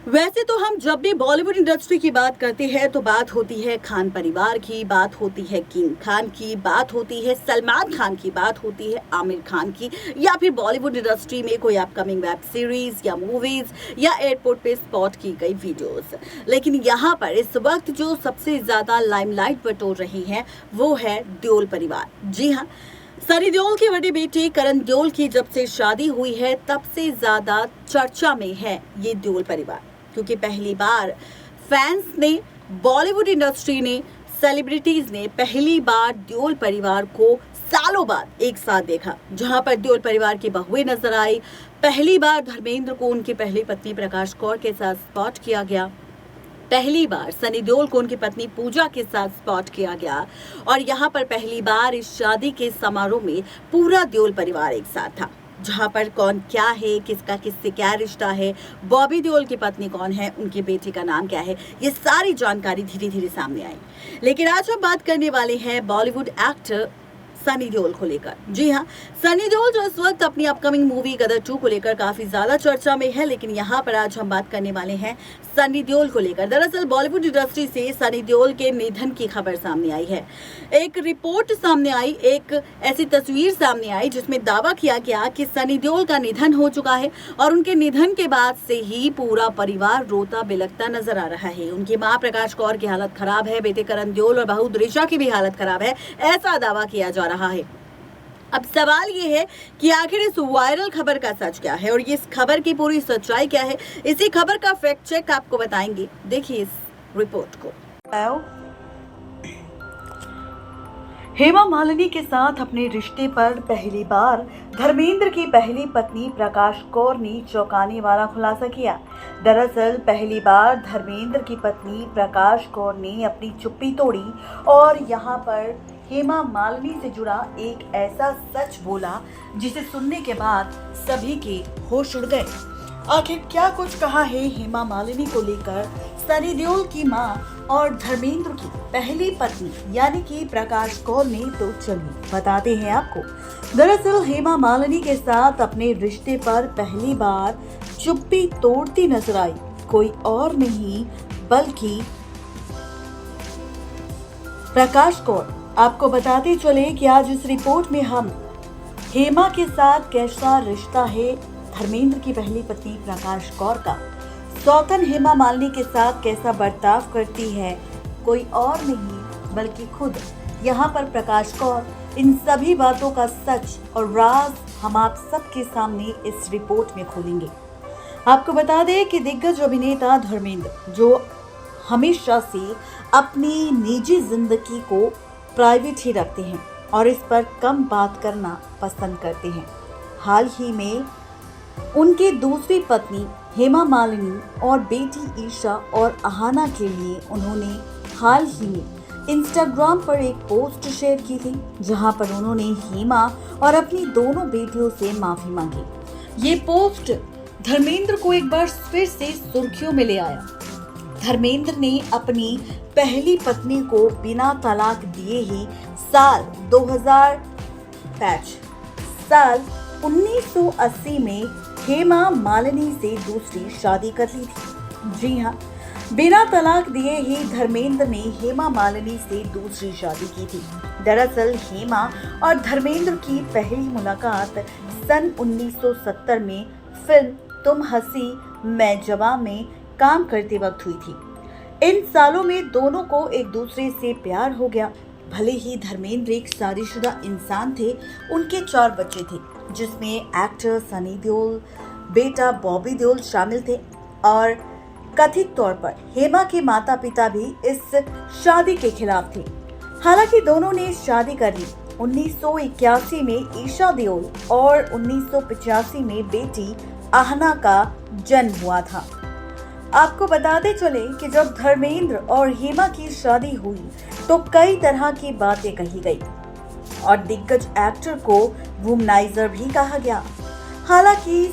वैसे तो हम जब भी बॉलीवुड इंडस्ट्री की बात करते हैं तो बात होती है खान परिवार की, बात होती है किंग खान की, बात होती है सलमान खान की, बात होती है आमिर खान की, या फिर बॉलीवुड इंडस्ट्री में कोई अपकमिंग वेब सीरीज या मूवीज या एयरपोर्ट पे स्पॉट की गई वीडियोस। लेकिन यहाँ पर इस वक्त जो सबसे ज्यादा लाइमलाइट बटोर रही है वो है देओल परिवार। जी हाँ, सनी देओल की बड़ी बेटी करण देओल की जब से शादी हुई है तब से ज्यादा चर्चा में है ये देओल परिवार, क्योंकि पहली बार फैंस ने, बॉलीवुड इंडस्ट्री ने, सेलिब्रिटीज ने पहली बार देओल परिवार को सालों बाद एक साथ देखा, जहां पर देओल परिवार की बहुएं नजर आई। पहली बार धर्मेंद्र को उनकी पहली पत्नी प्रकाश कौर के साथ स्पॉट किया गया, पहली बार सनी देओल को उनकी पत्नी पूजा के साथ स्पॉट किया गया, और यहाँ पर पहली बार इस शादी के समारोह में पूरा देओल परिवार एक साथ था, जहां पर कौन क्या है, किसका किससे क्या रिश्ता है, बॉबी देओल की पत्नी कौन है, उनके बेटे का नाम क्या है, ये सारी जानकारी धीरे धीरे सामने आई। लेकिन आज हम बात करने वाले हैं बॉलीवुड एक्टर सनी देओल को लेकर। जी हाँ, सनी देओल जो इस वक्त अपनी अपकमिंग मूवी गदर 2 को लेकर काफी ज्यादा चर्चा में है, लेकिन यहाँ पर आज हम बात करने वाले हैं सनी देओल को लेकर। दरअसल बॉलीवुड इंडस्ट्री से सनी देओल के निधन की खबर सामने आई है। एक रिपोर्ट सामने आई, एक ऐसी तस्वीर सामने आई जिसमें दावा किया गया कि सनी देओल का निधन हो चुका है और उनके निधन के बाद से ही पूरा परिवार रोता बिलखता नजर आ रहा है। उनकी मां प्रकाश कौर की हालत खराब है, बेटे करण देओल और बहू द्रिशा की भी हालत खराब है, ऐसा दावा किया जा रहा है। अब सवाल ये है कि आखिर इस वायरल खबर का सच क्या है और इस खबर की पूरी सच्चाई क्या है। इसी खबर का फैक्ट चेक आपको बताएंगे, देखिए इस रिपोर्ट को। हेमा मालिनी के साथ अपने रिश्ते पर पहली बार धर्मेंद्र की पहली पत्नी प्रकाश कौर ने चौंकाने वाला खुलासा किया। दरअसल पहली बार धर्मेंद्र की पत्नी प्रकाश कौर ने अपनी चुप्पी तोड़ी और यहाँ पर हेमा मालिनी से जुड़ा एक ऐसा सच बोला जिसे सुनने के बाद सभी के होश उड़ गए। आखिर क्या कुछ कहा है हेमा मालिनी को लेकर सनी देओल की मां और धर्मेंद्र की पहली पत्नी यानी कि प्रकाश कौर ने, तो चलिए बताते हैं आपको। दरअसल हेमा मालिनी के साथ अपने रिश्ते पर पहली बार चुप्पी तोड़ती नजर आई कोई और नहीं बल्कि प्रकाश कौर। आपको बताते चले कि आज इस रिपोर्ट में हम हेमा के साथ कैसा रिश्ता है धर्मेंद्र की पहली पत्नी प्रकाश कौर का, सौतन हेमा मालिनी के साथ कैसा बर्ताव करती है कोई और नहीं बल्कि खुद यहाँ पर प्रकाश कौर, इन सभी बातों का सच और राज हम आप सबके सामने इस रिपोर्ट में खोलेंगे। आपको बता दें कि दिग्गज अभिनेता धर्मेंद्र जो हमेशा से अपनी निजी जिंदगी को प्राइवेट ही रखते हैं और इस पर कम बात करना पसंद करते हैं। हाल ही में उनकी दूसरी पत्नी हेमा मालिनी और बेटी ईशा और अहाना के लिए उन्होंने हाल ही में इंस्टाग्राम पर एक पोस्ट शेयर की थी, जहां पर उन्होंने हेमा और अपनी दोनों बेटियों से माफी मांगी। ये पोस्ट धर्मेंद्र को एक बार फिर से सुर्खियों में ले आया। धर्मेंद्र ने अपनी पहली पत्नी को बिना तलाक दिए ही साल 1980 में हेमा मालिनी से दूसरी शादी कर ली थी। जी हाँ, बिना तलाक दिए ही धर्मेंद्र ने हेमा मालिनी से दूसरी शादी की थी। दरअसल हेमा और धर्मेंद्र की पहली मुलाकात सन 1970 में फिल्म तुम हंसी मैं जवां में काम करते वक्त हुई थी। इन सालों में दोनों को एक दूसरे से प्यार हो गया। भले ही धर्मेंद्र एक शादीशुदा इंसान थे, उनके 4 बच्चे थे जिसमें एक्टर सनी देओल, बेटा बॉबी देओल शामिल थे और कथित तौर पर हेमा के माता पिता भी इस शादी के खिलाफ थे। हालांकि दोनों ने शादी कर ली। 1981 में ईशा देओल और 1985 में बेटी आहना का जन्म हुआ था। आपको बताते चले कि जब धर्मेंद्र और हेमा की शादी हुई तो कई तरह की बातें कही गई और दिग्गज एक्टर को वुमनाइजर भी कहा गया। हालांकि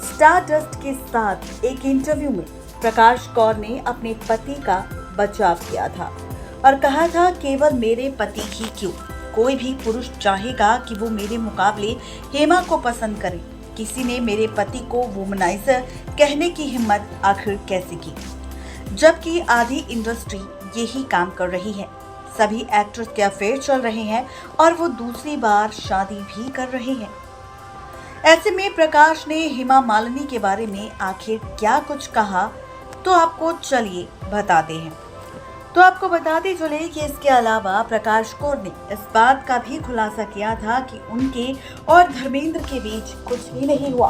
स्टारडस्ट के साथ एक इंटरव्यू में प्रकाश कौर ने अपने पति का बचाव किया था और कहा था, केवल मेरे पति ही क्यों, कोई भी पुरुष चाहेगा कि वो मेरे मुकाबले हेमा को पसंद करे। किसी ने मेरे पति को वुमनाइजर कहने की हिम्मत आखिर कैसे की, जबकि आधी इंडस्ट्री यही काम कर रही है। सभी एक्ट्रेस के अफेयर चल रहे हैं और वो दूसरी बार शादी भी कर रहे हैं। ऐसे में प्रकाश ने हेमा मालिनी के बारे में आखिर क्या कुछ कहा, तो आपको चलिए बताते हैं। तो आपको बताते चले कि इसके अलावा प्रकाश कौर ने इस बात का भी खुलासा किया था कि उनके और धर्मेंद्र के बीच कुछ भी नहीं हुआ।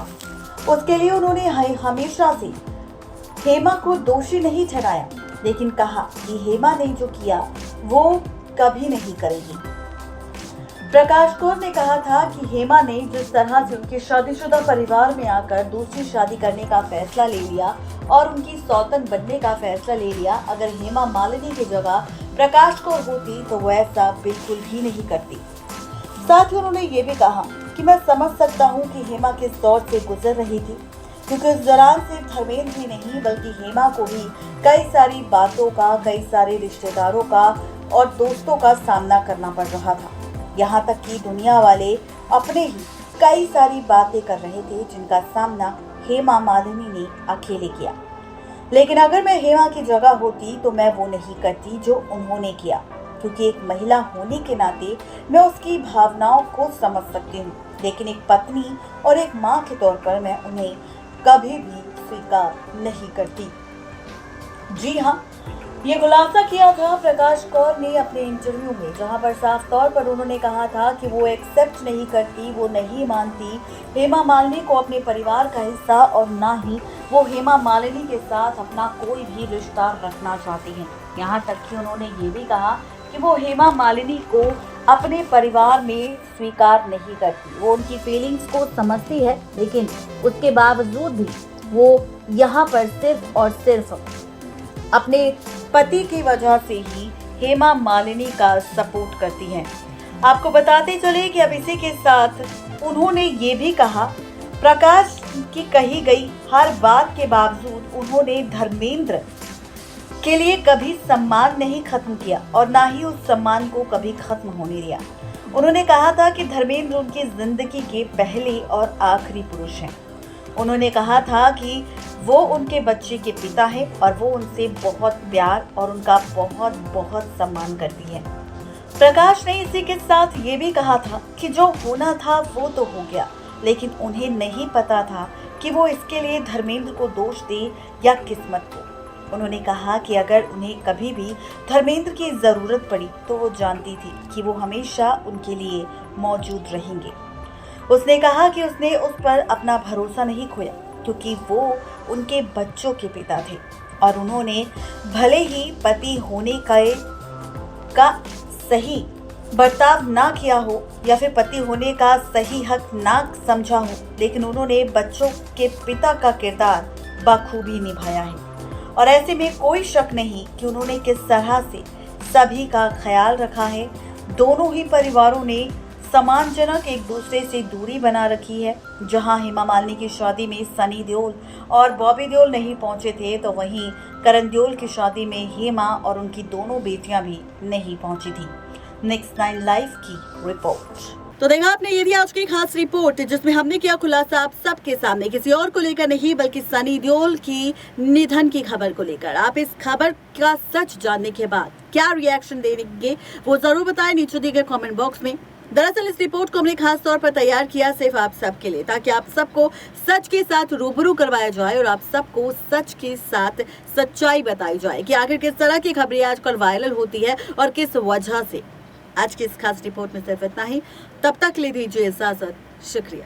उसके लिए उन्होंने हमेशा से हेमा को दोषी नहीं ठहराया, लेकिन कहा कि हेमा ने जो किया वो कभी नहीं करेगी। प्रकाश कौर ने कहा था कि हेमा ने जिस तरह से उनके शादीशुदा परिवार में आकर दूसरी शादी करने का फैसला ले लिया और उनकी सौतन बनने का फैसला ले लिया, अगर हेमा मालिनी की जगह प्रकाश कौर होती तो वो ऐसा बिल्कुल भी नहीं करती। साथ ही उन्होंने ये भी कहा कि मैं समझ सकता हूँ कि हेमा किस दौर से गुजर रही थी, क्योंकि इस दौरान सिर्फ धर्मेंद्र ही नहीं बल्कि हेमा को भी कई सारी बातों का, कई सारे रिश्तेदारों का और दोस्तों का सामना करना पड़ रहा था। यहाँ तक कि दुनिया वाले अपने ही कई सारी बातें कर रहे थे जिनका सामना हेमा मालिनी ने अकेले किया। लेकिन अगर मैं हेमा की जगह होती तो मैं वो नहीं करती जो उन्होंने किया, क्योंकि एक महिला होने के नाते मैं उसकी भावनाओं को समझ सकती हूँ, लेकिन एक पत्नी और एक माँ के तौर पर मैं उन्हें कभी भी स्वीकार नहीं करती। जी हाँ, ये खुलासा किया था प्रकाश कौर ने अपने इंटरव्यू में, जहां पर साफ तौर पर उन्होंने कहा था कि वो एक्सेप्ट नहीं करती, वो नहीं मानती हेमा मालिनी को अपने परिवार का हिस्सा, और ना ही वो हेमा मालिनी के साथ अपना कोई भी रिश्ता रखना चाहती हैं। यहाँ तक कि उन्होंने ये भी कहा कि वो हेमा मालिनी को अपने परिवार में स्वीकार नहीं करती। वो उनकी फीलिंग्स को समझती है, लेकिन उसके बावजूद भी वो यहाँ पर सिर्फ और सिर्फ अपने पति की वजह से ही हेमा मालिनी का सपोर्ट करती हैं। आपको बताते चले कि अब इसी के साथ उन्होंने ये भी कहा, प्रकाश की कही गई हर बात के बावजूद उन्होंने धर्मेंद्र के लिए कभी सम्मान नहीं खत्म किया और ना ही उस सम्मान को कभी खत्म होने दिया। उन्होंने कहा था कि धर्मेंद्र उनकी जिंदगी के पहले और आखिरी पुरुष हैं। उन्होंने कहा था कि वो उनके बच्चे के पिता हैं और वो उनसे बहुत प्यार और उनका बहुत बहुत सम्मान करती है। प्रकाश ने इसी के साथ ये भी कहा था कि जो होना था वो तो हो गया, लेकिन उन्हें नहीं पता था कि वो इसके लिए धर्मेंद्र को दोष दे या किस्मत को। उन्होंने कहा कि अगर उन्हें कभी भी धर्मेंद्र की ज़रूरत पड़ी तो वो जानती थी कि वो हमेशा उनके लिए मौजूद रहेंगे। उसने कहा कि उसने उस पर अपना भरोसा नहीं खोया, क्योंकि वो उनके बच्चों के पिता थे और उन्होंने भले ही पति होने का सही बर्ताव ना किया हो या फिर पति होने का सही हक ना समझा हो, लेकिन उन्होंने बच्चों के पिता का किरदार बखूबी निभाया है। और ऐसे में कोई शक नहीं कि उन्होंने किस तरह से सभी का ख्याल रखा है। दोनों ही परिवारों ने सम्मानजनक एक दूसरे से दूरी बना रखी है। जहां हेमा मालिनी की शादी में सनी देओल और बॉबी देओल नहीं पहुंचे थे, तो वहीं करण देओल की शादी में हेमा और उनकी दोनों बेटियां भी नहीं पहुंची थी। नेक्स्ट 9 लाइव की रिपोर्ट। तो देखा आपने, ये थी आज की खास रिपोर्ट जिसमें हमने किया खुलासा आप सबके सामने, किसी और को लेकर नहीं बल्कि सनी देओल की निधन की खबर को लेकर। आप इस खबर का सच जानने के बाद क्या रिएक्शन देंगे वो जरूर बताएं नीचे दिए गए कमेंट बॉक्स में। दरअसल इस रिपोर्ट को हमने खास तौर पर तैयार किया सिर्फ आप सबके लिए, ताकि आप सबको सच के साथ रूबरू करवाया जाए और आप सबको सच के साथ सच्चाई बताई जाए कि आखिर किस तरह की खबरें आजकल वायरल होती है और किस वजह से। आज की इस खास रिपोर्ट में सिर्फ इतना ही। तब तक ले दीजिए इजाजत। शुक्रिया।